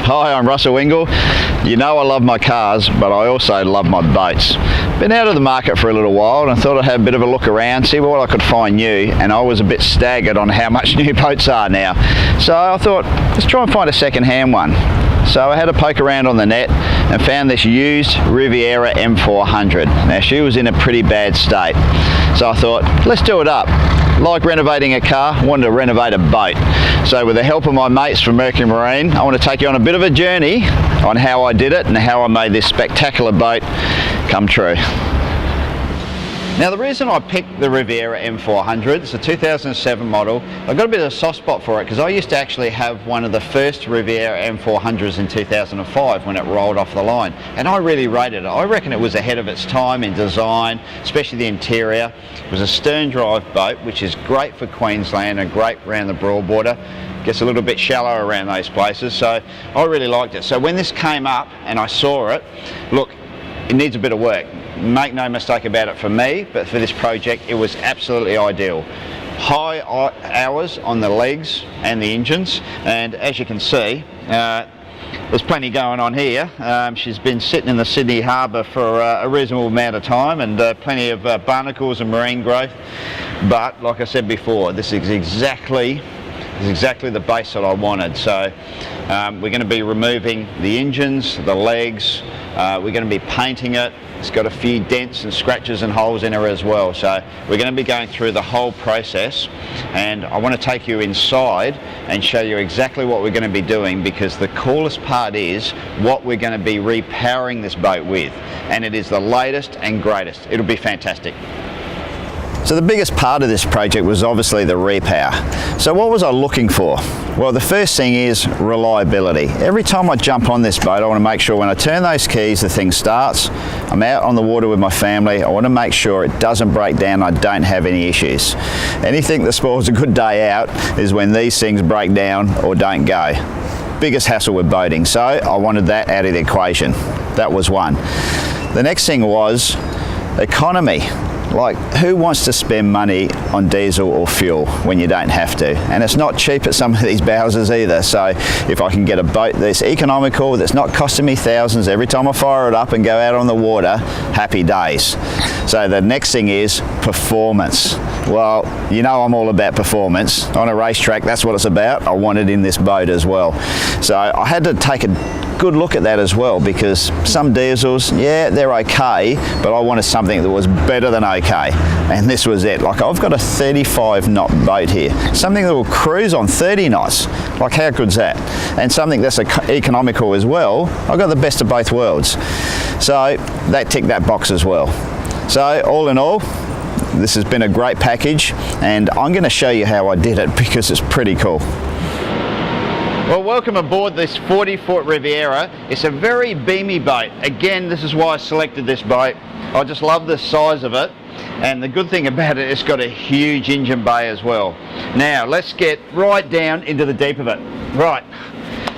Hi, I'm Russell Ingall. You know I love my cars, but I also love my boats. Been out of the market for a little while and I thought I'd have a bit of a look around, see what I could find new, and I was a bit staggered on how much new boats are now. So I thought, let's try and find a second-hand one. So I had a poke around on the net and found this used Riviera M400. Now she was in a pretty bad state. So I thought, let's do it up. Like renovating a car, wanted to renovate a boat. So with the help of my mates from Mercury Marine, I want to take you on a bit of a journey on how I did it and how I made this spectacular boat come true. Now the reason I picked the Riviera M400, it's a 2007 model. I've got a bit of a soft spot for it because I used to actually have one of the first Riviera M400s in 2005 when it rolled off the line, and I really rated it. I reckon it was ahead of its time in design, especially the interior. It was a sterndrive boat, which is great for Queensland and great around the Broadwater. Gets a little bit shallow around those places, so I really liked it. So when this came up and I saw it, look, it needs a bit of work. Make no mistake about it, for me, but for this project it was absolutely ideal. High hours on the legs and the engines, and as you can see, there's plenty going on here. She's been sitting in the Sydney Harbour for a reasonable amount of time, and plenty of barnacles and marine growth. But like I said before, this is exactly the base that I wanted. So we're going to be removing the engines, the legs, we're going to be painting it. It's got a few dents and scratches and holes in her as well. So we're going to be going through the whole process, and I want to take you inside and show you exactly what we're going to be doing, because the coolest part is what we're going to be repowering this boat with, and it is the latest and greatest. It'll be fantastic. So the biggest part of this project was obviously the repower. So what was I looking for? Well, the first thing is reliability. Every time I jump on this boat, I want to make sure when I turn those keys, the thing starts. I'm out on the water with my family. I want to make sure it doesn't break down. I don't have any issues. Anything that spoils a good day out is when these things break down or don't go. Biggest hassle with boating. So I wanted that out of the equation. That was one. The next thing was economy. Like, who wants to spend money on diesel or fuel when you don't have to? And it's not cheap at some of these houses either. So if I can get a boat that's economical, that's not costing me thousands every time I fire it up and go out on the water, happy days. So the next thing is performance. Well, you know I'm all about performance. On a racetrack, that's what it's about. I want it in this boat as well. So I had to take a good look at that as well, because some diesels, yeah, they're okay, but I wanted something that was better than okay, and this was it. Like, I've got a 35 knot boat here, something that will cruise on 30 knots. Like, how good's that? And something that's economical as well. I've got the best of both worlds. So that ticked that box as well. So all in all, this has been a great package, and I'm going to show you how I did it because it's pretty cool. Well, welcome aboard this 40-foot Riviera. It's a very beamy boat. Again, this is why I selected this boat. I just love the size of it, and the good thing about it, it's got a huge engine bay as well. Now, let's get right down into the deep of it. Right,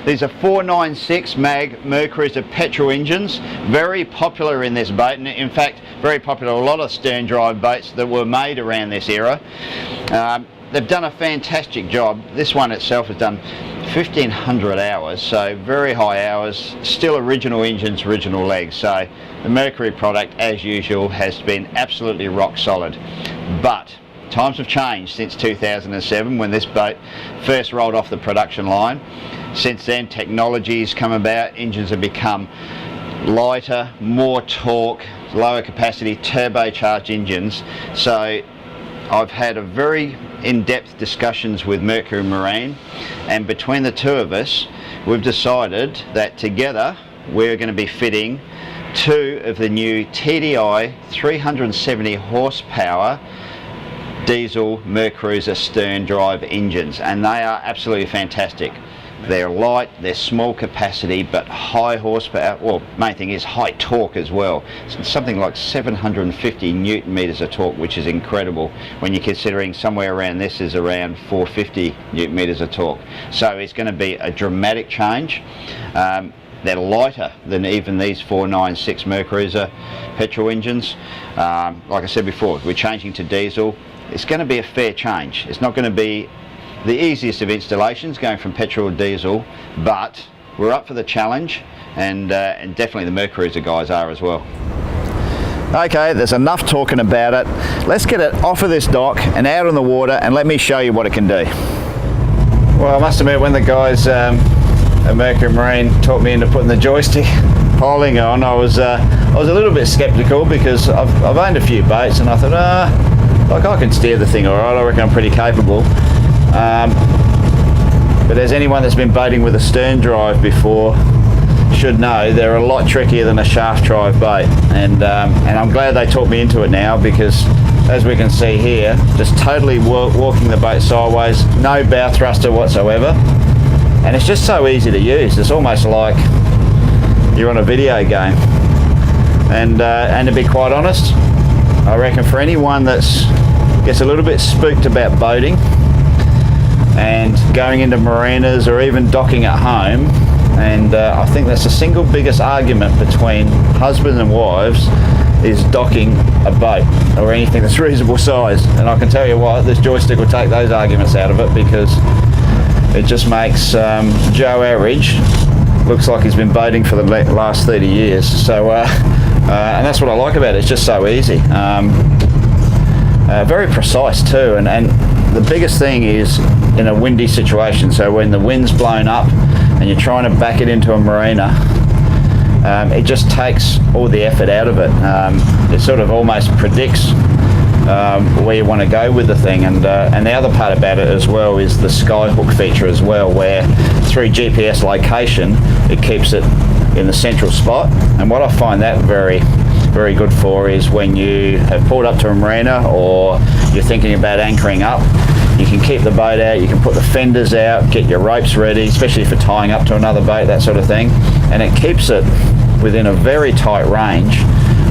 these are 496 mag Mercury's of petrol engines, very popular in this boat, and in fact, very popular a lot of stern drive boats that were made around this era. They've done a fantastic job. This one itself has done 1,500 hours, so very high hours, still original engines, original legs. So the Mercury product, as usual, has been absolutely rock solid. But times have changed since 2007 when this boat first rolled off the production line. Since then, technology's come about, engines have become lighter, more torque, lower capacity, turbocharged engines. So I've had a very in-depth discussions with Mercury Marine, and between the two of us, we've decided that together we're going to be fitting two of the new TDI 370 horsepower diesel Mercury stern drive engines, and they are absolutely fantastic. They're light, they're small capacity, but high horsepower. Well, main thing is high torque as well. It's something like 750 newton meters of torque, which is incredible when you're considering somewhere around this is around 450 newton meters of torque. So it's going to be a dramatic change. They're lighter than even these 496 Mercury petrol engines. Like I said before, we're changing to diesel. It's going to be a fair change. It's not going to be the easiest of installations going from petrol to diesel, but we're up for the challenge, and definitely the Mercury's guys are as well. Okay, there's enough talking about it. Let's get it off of this dock and out on the water, and let me show you what it can do. Well, I must admit, when the guys at Mercury Marine talked me into putting the joystick poling on, I was a little bit skeptical, because I've owned a few boats, and I thought, like, I can steer the thing all right. I reckon I'm pretty capable. But as anyone that's been boating with a stern drive before should know, they're a lot trickier than a shaft drive boat, and I'm glad they talked me into it now, because as we can see here, just totally walking the boat sideways, no bow thruster whatsoever, and it's just so easy to use. It's almost like you're on a video game. And to be quite honest, I reckon for anyone that's gets a little bit spooked about boating and going into marinas or even docking at home, and I think that's the single biggest argument between husbands and wives, is docking a boat or anything that's reasonable size. And I can tell you what, this joystick will take those arguments out of it, because it just makes Joe Average looks like he's been boating for the last 30 years. So and that's what I like about it. It's just so easy, very precise too, and the biggest thing is in a windy situation. So when the wind's blown up and you're trying to back it into a marina, it just takes all the effort out of it. It sort of almost predicts where you want to go with the thing, and the other part about it as well is the skyhook feature as well, where through GPS location it keeps it in the central spot. And what I find that very, very good for is when you have pulled up to a marina, or you're thinking about anchoring up, you can keep the boat out, you can put the fenders out, get your ropes ready, especially for tying up to another boat, that sort of thing, and it keeps it within a very tight range.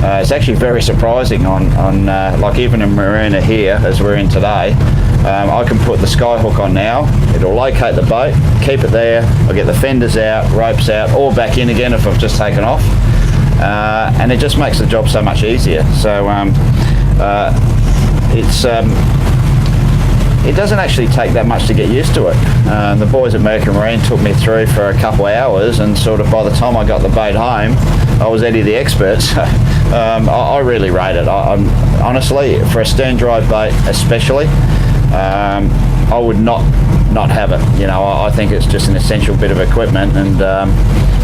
It's actually very surprising on like even a marina here, as we're in today, I can put the skyhook on now, it'll locate the boat, keep it there, I'll get the fenders out, ropes out, or back in again if I've just taken off, and it just makes the job so much easier. So it doesn't actually take that much to get used to it. The boys at Mercury Marine took me through for a couple of hours, and sort of by the time I got the boat home, I was Eddie the expert. So, I really rate it. I'm honestly, for a stern drive boat especially, I would not have it. You know, I think it's just an essential bit of equipment, and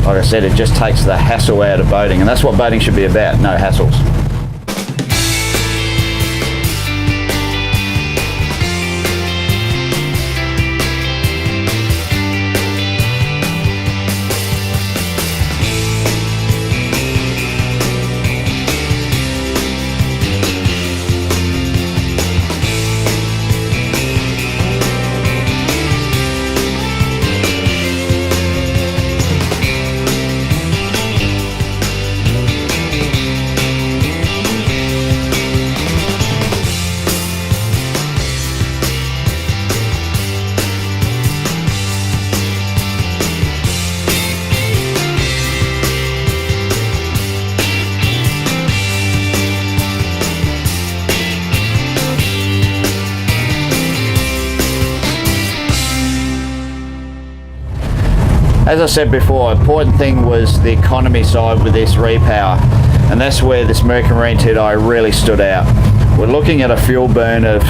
like I said, it just takes the hassle out of boating, and that's what boating should be about, no hassles. As I said before, important thing was the economy side with this repower, and that's where this Mercury Marine TDI really stood out. We're looking at a fuel burn of,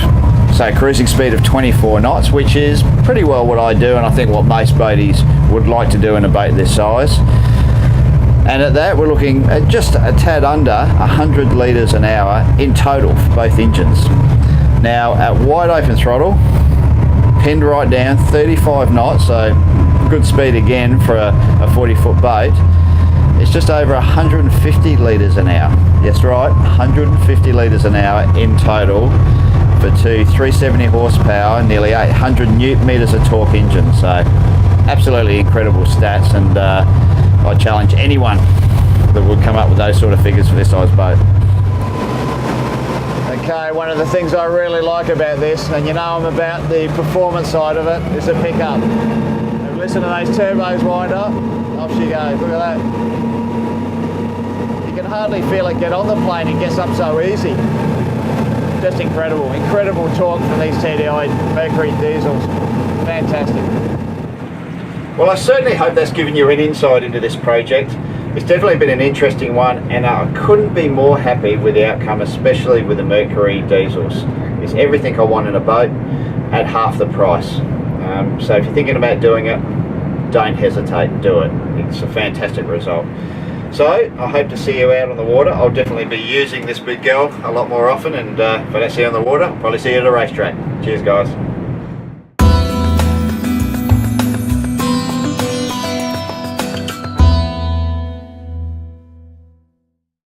say, cruising speed of 24 knots, which is pretty well what I do, and I think what most boaties would like to do in a boat this size. And at that, we're looking at just a tad under 100 litres an hour in total for both engines. Now, at wide open throttle, pinned right down, 35 knots, so good speed again for a 40-foot boat. It's just over 150 litres an hour. Yes, right, 150 litres an hour in total for two 370 horsepower, nearly 800 newton meters of torque engines. So absolutely incredible stats, and I challenge anyone that would come up with those sort of figures for this size boat. Okay, one of the things I really like about this, and you know I'm about the performance side of it, is the pickup. Listen to those turbos wind up, off she goes, look at that. You can hardly feel it get on the plane, it gets up so easy. Just incredible, incredible torque from these TDI Mercury diesels, fantastic. Well, I certainly hope that's given you an insight into this project. It's definitely been an interesting one, and I couldn't be more happy with the outcome, especially with the Mercury diesels. It's everything I want in a boat at half the price. So if you're thinking about doing it, don't hesitate, do it. It's a fantastic result. So I hope to see you out on the water. I'll definitely be using this big girl a lot more often, and if I don't see you on the water, I'll probably see you at a racetrack. Cheers guys.